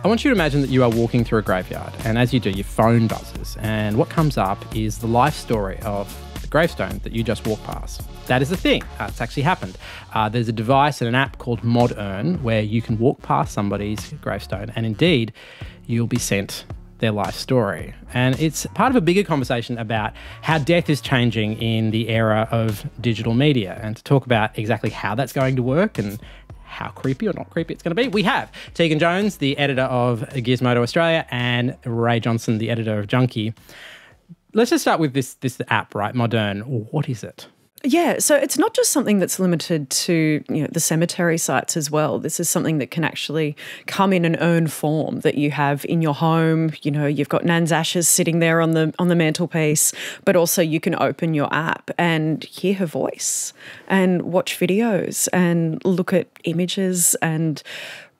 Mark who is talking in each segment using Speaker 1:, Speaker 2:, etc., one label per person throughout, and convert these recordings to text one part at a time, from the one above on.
Speaker 1: I want you to imagine that you are walking through a graveyard, and as you do, your phone buzzes, and what comes up is the life story of the gravestone that you just walked past. That is a thing. It's actually happened. There's a device and an app called Modern where you can walk past somebody's gravestone, and indeed, you'll be sent their life story. And it's part of a bigger conversation about how death is changing in the era of digital media. And to talk about exactly how that's going to work and how creepy or not creepy it's going to be, we have Tegan Jones, the editor of Gizmodo Australia, and Ray Johnston, the editor of Junkee. Let's just start with this app, right? Modern. What is it?
Speaker 2: Yeah, so it's not just something that's limited to the cemetery sites as well. This is something that can actually come in an urn form that you have in your home. You've got Nan's ashes sitting there on the mantelpiece, but also you can open your app and hear her voice and watch videos and look at images and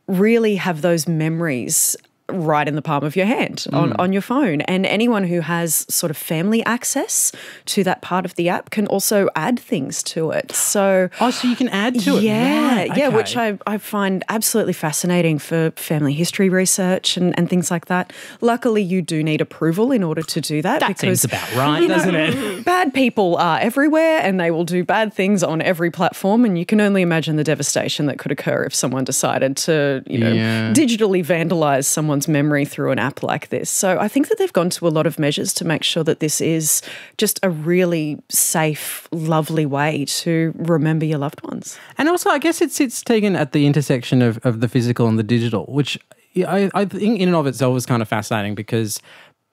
Speaker 2: really have those memories right in the palm of your hand on your phone. And anyone who has sort of family access to that part of the app can also add things to it. So
Speaker 1: you can add to it?
Speaker 2: Yeah,
Speaker 1: right,
Speaker 2: yeah,
Speaker 1: okay.
Speaker 2: which I find absolutely fascinating for family history research and things like that. Luckily, you do need approval in order to do that.
Speaker 1: That seems about right, doesn't it?
Speaker 2: Bad people are everywhere and they will do bad things on every platform, and you can only imagine the devastation that could occur if someone decided to, digitally vandalise someone's memory through an app like this. So I think that they've gone to a lot of measures to make sure that this is just a really safe, lovely way to remember your loved ones.
Speaker 1: And also, I guess it sits, Tegan, at the intersection of the physical and the digital, which I think in and of itself is kind of fascinating because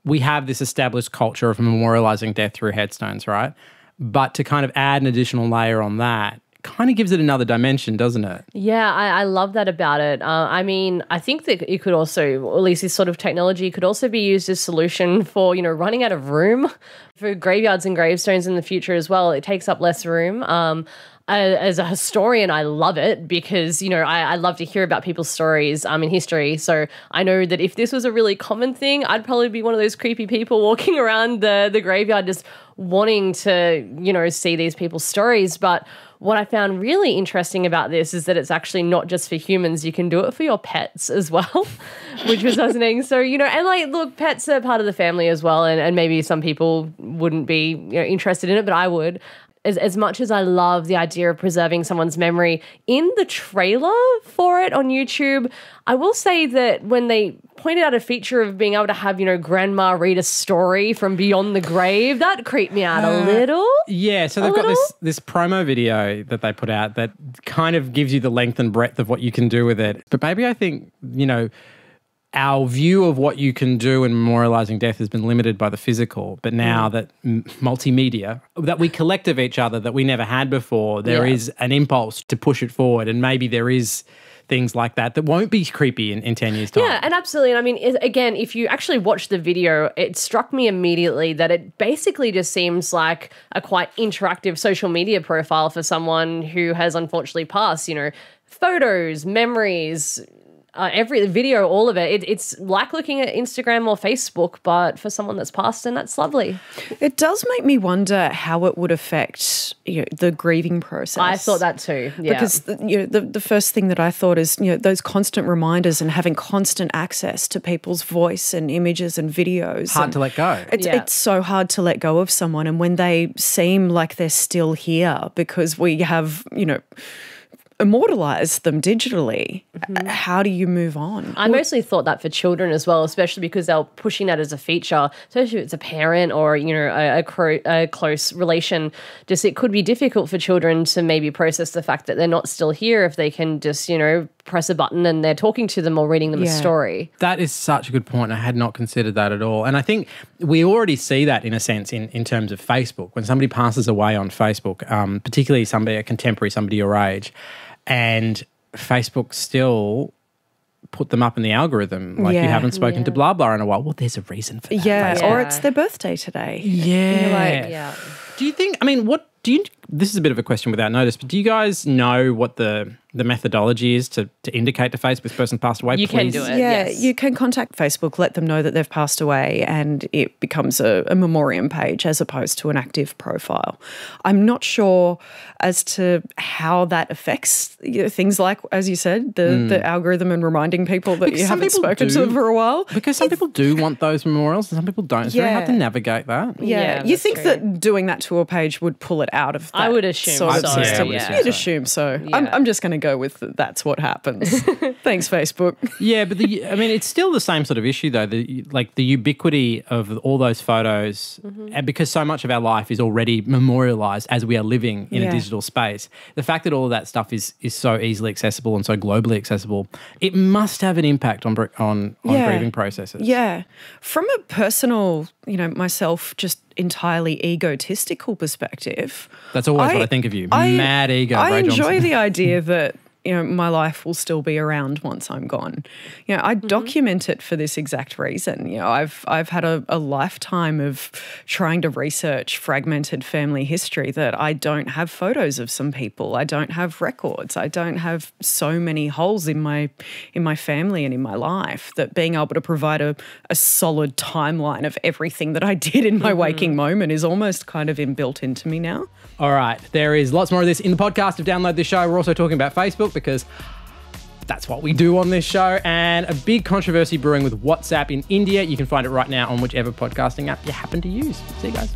Speaker 1: we have this established culture of memorialising death through headstones, right? But to kind of add an additional layer on that kind of gives it another dimension, doesn't it?
Speaker 3: Yeah, I love that about it. I mean, I think that it could also, or at least this sort of technology could also be used as a solution for, running out of room for graveyards and gravestones in the future as well. It takes up less room. As a historian, I love it because, I love to hear about people's stories in history. So I know that if this was a really common thing, I'd probably be one of those creepy people walking around the graveyard just wanting to, see these people's stories. But what I found really interesting about this is that it's actually not just for humans. You can do it for your pets as well, which was fascinating. So, and look, pets are part of the family as well. And maybe some people wouldn't be interested in it, but I would. As much as I love the idea of preserving someone's memory, in the trailer for it on YouTube, I will say that when they pointed out a feature of being able to have, grandma read a story from beyond the grave, that creeped me out a little.
Speaker 1: Yeah, so they've got this promo video that they put out that kind of gives you the length and breadth of what you can do with it. But maybe I think, our view of what you can do in memorialising death has been limited by the physical, but now that multimedia, that we collect of each other that we never had before, there is an impulse to push it forward, and maybe there is things like that won't be creepy in 10 years' time.
Speaker 3: Yeah, and absolutely. And I mean, again, if you actually watch the video, it struck me immediately that it basically just seems like a quite interactive social media profile for someone who has unfortunately passed, photos, memories, every video, all of it. It's like looking at Instagram or Facebook, but for someone that's passed, and that's lovely.
Speaker 2: It does make me wonder how it would affect the grieving process.
Speaker 3: I thought that too, yeah.
Speaker 2: Because the first thing that I thought is those constant reminders and having constant access to people's voice and images and videos.
Speaker 1: Hard to let go.
Speaker 2: It's so hard to let go of someone, and when they seem like they're still here because we have immortalize them digitally. How do you move on?
Speaker 3: I mostly thought that for children as well, especially because they're pushing that as a feature, especially if it's a parent or, a close relation. Just it could be difficult for children to maybe process the fact that they're not still here if they can just, press a button and they're talking to them or reading them a story.
Speaker 1: That is such a good point. I had not considered that at all. And I think we already see that in a sense in terms of Facebook. When somebody passes away on Facebook, particularly a contemporary, somebody your age, and Facebook still put them up in the algorithm. Like you haven't spoken to blah, blah in a while. Well, there's a reason for that.
Speaker 2: Yeah, or it's their birthday today.
Speaker 1: Yeah.
Speaker 2: Yeah.
Speaker 1: Do you think, This is a bit of a question without notice, but do you guys know what the methodology is to indicate to Facebook this person passed away?
Speaker 3: You can do it.
Speaker 2: Yeah,
Speaker 3: yes.
Speaker 2: you can contact Facebook, let them know that they've passed away, and it becomes a memoriam page as opposed to an active profile. I'm not sure as to how that affects things like, as you said, the algorithm and reminding people that you haven't spoken to them for a while.
Speaker 1: Because some people do want those memorials and some people don't. It's very hard to navigate that.
Speaker 2: Yeah, you think that doing that to a page would pull it out of that
Speaker 3: I would assume
Speaker 2: sort of
Speaker 3: so.
Speaker 2: system.
Speaker 3: Yeah.
Speaker 2: You'd assume so.
Speaker 3: Yeah.
Speaker 2: I'm just going to go with that's what happens. Thanks, Facebook.
Speaker 1: Yeah, but it's still the same sort of issue though. The ubiquity of all those photos, and because so much of our life is already memorialized as we are living in a digital space. The fact that all of that stuff is so easily accessible and so globally accessible, it must have an impact on grieving processes.
Speaker 2: Yeah, from a personal, myself, just entirely egotistical perspective.
Speaker 1: That's always what I think of you. Mad ego.
Speaker 2: I
Speaker 1: Ray
Speaker 2: enjoy
Speaker 1: Johnston.
Speaker 2: the idea that my life will still be around once I'm gone. I document it for this exact reason. I've had a lifetime of trying to research fragmented family history that I don't have photos of some people. I don't have records. I don't have so many holes in my family and in my life that being able to provide a solid timeline of everything that I did in my waking moment is almost kind of inbuilt into me now.
Speaker 1: All right, there is lots more of this in the podcast of Download This Show. We're also talking about Facebook because that's what we do on this show, and a big controversy brewing with WhatsApp in India. You can find it right now on whichever podcasting app you happen to use. See you guys.